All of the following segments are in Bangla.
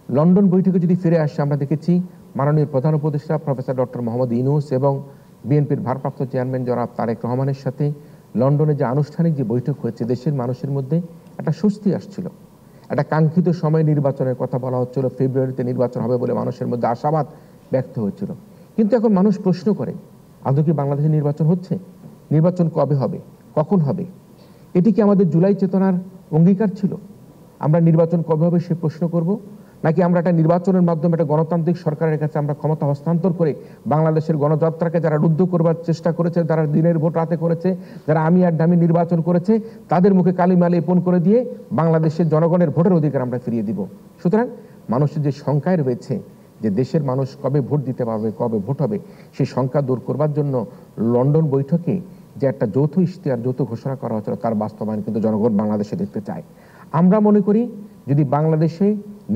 লন্ডন বৈঠকে যদি ফিরে আসে, আমরা দেখেছি মাননীয় প্রধান উপদেষ্টা প্রফেসর ডক্টর মোহাম্মদ ইউনূস এবং বিএনপির ভারপ্রাপ্ত চেয়ারম্যান জনাব তারেক রহমানের সাথে লন্ডনে যে আনুষ্ঠানিক যে বৈঠক হয়েছে, দেশের মানুষের মধ্যে একটা স্বস্তি আসছিল। একটা কাঙ্ক্ষিত সময় নির্বাচনের কথা বলা হচ্ছিল, ফেব্রুয়ারিতে নির্বাচন হবে বলে মানুষের মধ্যে আশাবাদ ব্যক্ত হয়েছিল। কিন্তু এখন মানুষ প্রশ্ন করে, আদৌ কি বাংলাদেশে নির্বাচন হচ্ছে? নির্বাচন কবে হবে, কখন হবে? এটি কি আমাদের জুলাই চেতনার অঙ্গীকার ছিল? আমরা নির্বাচন কবে হবে সে প্রশ্ন করব, নাকি আমরা একটা নির্বাচনের মাধ্যমে একটা গণতান্ত্রিক সরকারের কাছে আমরা ক্ষমতা হস্তান্তর করে বাংলাদেশের গণযাত্রাকে যারা রুদ্ধ করবার চেষ্টা করেছে, যারা দিনের ভোট রাতে করেছে, যারা আমি আর ডামি নির্বাচন করেছে, তাদের মুখে কালিমা লেপন করে দিয়ে বাংলাদেশের জনগণের ভোটের অধিকার আমরা ফিরিয়ে দিব? সুতরাং মানুষের যে শঙ্কায় রয়েছে যে দেশের মানুষ কবে ভোট দিতে পারবে, কবে ভোট হবে, সেই শঙ্কা দূর করবার জন্য লন্ডন বৈঠকে যে একটা যৌথ ইশতেহার, যৌথ ঘোষণা করা হয়েছিল, তার বাস্তবায়ন কিন্তু জনগণ বাংলাদেশে দেখতে চায়। আমরা মনে করি যদি বাংলাদেশে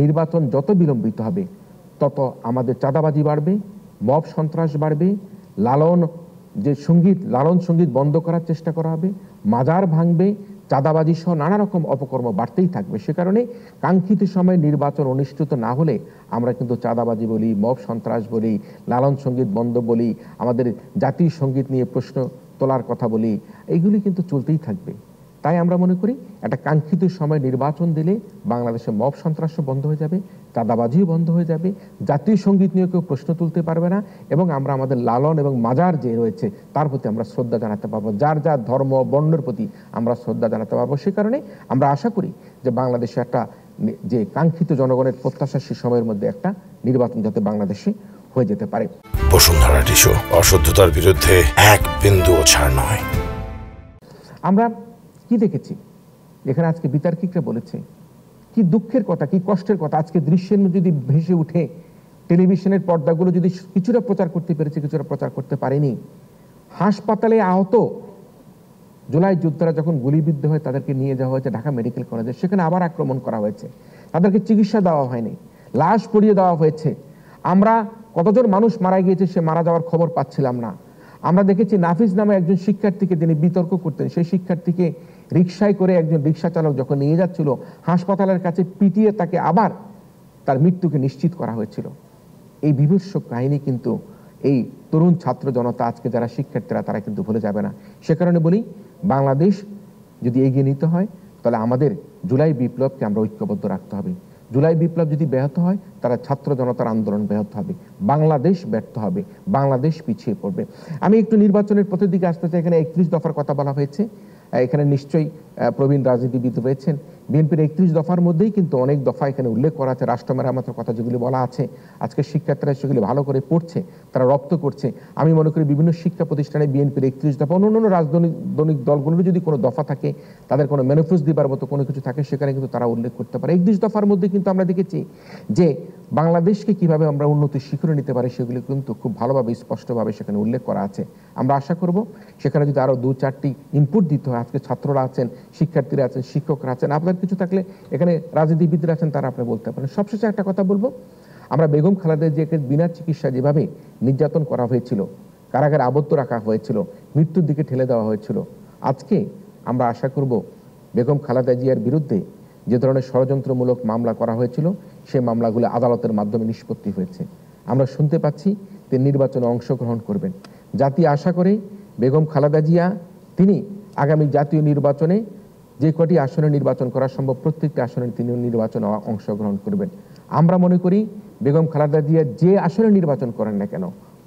নির্বাচন যত বিলম্বিত হবে, তত আমাদের চাঁদাবাজি বাড়বে, মব সন্ত্রাস বাড়বে, লালন সঙ্গীত বন্ধ করার চেষ্টা করা হবে, মাজার ভাঙবে, চাঁদাবাজি সহ নানা রকম অপকর্ম বাড়তেই থাকবে। সে কারণে কাঙ্ক্ষিত সময়ে নির্বাচন অনুষ্ঠিত না হলে আমরা কিন্তু চাঁদাবাজি বলি, মব সন্ত্রাস বলি, লালন সঙ্গীত বন্ধ বলি, আমাদের জাতীয় সঙ্গীত নিয়ে প্রশ্ন তোলার কথা বলি, এইগুলি কিন্তু চলতেই থাকবে। তাই আমরা মনে করি একটা কাঙ্ক্ষিত সময় নির্বাচন দিলে বাংলাদেশে মব সন্ত্রাসও বন্ধ হয়ে যাবে, চাঁদাবাজিও বন্ধ হয়ে যাবে, জাতীয় সঙ্গীত নিয়ে কেউ প্রশ্ন তুলতে পারবে না, এবং আমরা আমাদের লালন এবং মাজার যে রয়েছে তার প্রতি আমরা শ্রদ্ধা জানাতে পারবো, যার যার ধর্ম বর্ণের প্রতি আমরা শ্রদ্ধা জানাতে পারবো। সে কারণে আমরা আশা করি যে বাংলাদেশে একটা যে কাঙ্ক্ষিত জনগণের প্রত্যাশা, সে সময়ের মধ্যে একটা নির্বাচন যাতে বাংলাদেশে হয়ে যেতে পারে। বসুন্ধরা টিস্যু, অশুদ্ধতার বিরুদ্ধে এক বিন্দুও ছাড় নয়। আমরা কি দেখেছি এখানে আজকে বিতার্কিকরা বলেছে, কি দুঃখের কথা, কি কষ্টের কথা। আজকে দৃশ্যের যদি ভেসে উঠে, টেলিভিশনের পর্দাগুলো যদি কিছুটা প্রচার করতে পেরেছে, কিছুটা প্রচার করতে পারেনি। হাসপাতালে আহত জুলাই যোদ্ধারা যখন গুলিবিদ্ধ হয়, তাদেরকে নিয়ে যাওয়া হয়েছে ঢাকা মেডিকেল কলেজে, সেখানে আবার আক্রমণ করা হয়েছে, তাদেরকে চিকিৎসা দেওয়া হয়নি, লাশ পড়িয়ে দেওয়া হয়েছে। আমরা কতজন মানুষ মারা গিয়েছে সে মারা যাওয়ার খবর পাচ্ছিলাম না। আমরা দেখেছি নাফিজ নামে একজন শিক্ষার্থীকে, যিনি বিতর্ক করতেন, সেই শিক্ষার্থীকে রিকশায় করে একজন রিকশা চালক যখন নিয়ে যাচ্ছিল, হাসপাতালের কাছে পিটিয়ে তাকে আবার তার মৃত্যুকে নিশ্চিত করা হয়েছিল। এই বিভৎস কাহিনী কিন্তু এই তরুণ ছাত্র জনতা, আজকে যারা শিক্ষার্থীরা, তারা কিন্তু ভুলে যাবে না। সে কারণে বলি, বাংলাদেশ যদি এগিয়ে নিতে হয়, তাহলে আমাদের জুলাই বিপ্লবকে আমরা ঐক্যবদ্ধ রাখতে হবে। জুলাই বিপ্লব যদি ব্যাহত হয়, তারা ছাত্র জনতার আন্দোলন ব্যাহত হবে, বাংলাদেশ ব্যর্থ হবে, বাংলাদেশ পিছিয়ে পড়বে। আমি একটু নির্বাচনের পথের দিকে আসতে চাই। এখানে 31 দফার কথা বলা হয়েছে। এখানে নিশ্চয়ই প্রবীণ রাজনীতিবিদ রয়েছেন। বিএনপির 31 দফার মধ্যেই কিন্তু অনেক দফা এখানে উল্লেখ করা আছে। রাষ্ট্র মেরামতের কথা যেগুলি বলা আছে, আজকে শিক্ষার্থীরা সেগুলি ভালো করে পড়ছে, তারা রপ্ত করছে। আমি মনে করি বিভিন্ন শিক্ষা প্রতিষ্ঠানে বিএনপির 31 দফা, অন্যান্য রাজনৈতিক দলগুলোর যদি কোনো দফা থাকে, তাদের কোনো ম্যানিফেস্টো দিবার মতো কোনো কিছু থাকে, সেখানে কিন্তু তারা উল্লেখ করতে পারে। 31 দফার মধ্যে কিন্তু আমরা দেখেছি যে বাংলাদেশকে কিভাবে আমরা উন্নতির শিখরে নিতে পারি, সেগুলি কিন্তু খুব ভালোভাবে স্পষ্টভাবে সেখানে উল্লেখ করা আছে। আমরা আশা করব সেখানে যদি আরো 2-4টি ইনপুট দিতে হয়। আজকে ছাত্ররা আছেন, শিক্ষার্থীরা আছেন, শিক্ষকরা আছেন, আপনার কিছু থাকলে এখানে রাজনীতিবিদরা আছেন, তারা আপনি বলতে পারেন। সবশেষে একটা কথা বলবো, আমরা বেগম খালেদা জিয়াকে বিনা চিকিৎসা যেভাবে নির্যাতন করা হয়েছিল, কারাগারে আবদ্ধ রাখা হয়েছিল, মৃত্যুর দিকে ঠেলে দেওয়া হয়েছিল, আজকে আমরা আশা করব বেগম খালেদা জিয়ার বিরুদ্ধে যে ধরনের ষড়যন্ত্রমূলক মামলা করা হয়েছিল, সেই মামলাগুলো আদালতের মাধ্যমে নিষ্পত্তি হয়েছে। আমরা শুনতে পাচ্ছি তিনি নির্বাচনে অংশগ্রহণ করবেন। জাতি আশা করে বেগম খালেদা জিয়া তিনি আগামী জাতীয় নির্বাচনে যে কটি আসনে নির্বাচন করা সম্ভব, প্রত্যেকটি আসনে তিনি নির্বাচনে অংশগ্রহণ করবেন। আমরা মনে করি বেগম খালেদা জিয়া যে আসনে নির্বাচন করেন না কেন,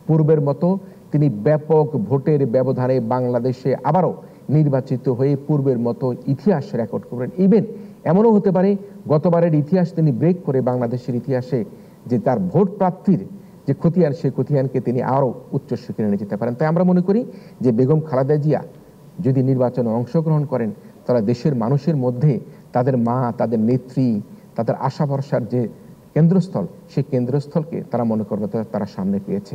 পূর্বের মতো তিনি ব্যাপক ভোটের ব্যবধানে বাংলাদেশে আবারও নির্বাচিত হয়ে পূর্বের মতো ইতিহাস রেকর্ড করবেন। ইভেন এমনও হতে পারে গতবারের ইতিহাস তিনি ব্রেক করে বাংলাদেশের ইতিহাসে যে তার ভোট প্রাপ্তির যে খতিয়ান, সেই খতিয়ানকে তিনি আরও উচ্চ শিখরে নিয়ে যেতে পারেন। তাই আমরা মনে করি যে বেগম খালেদা জিয়া যদি নির্বাচনে অংশগ্রহণ করেন, তারা দেশের মানুষের মধ্যে তাদের মা, তাদের নেত্রী, তাদের আশা ভরসার যে কেন্দ্রস্থল, সেই কেন্দ্রস্থলকে তারা মনে করবে তারা সামনে পেয়েছে।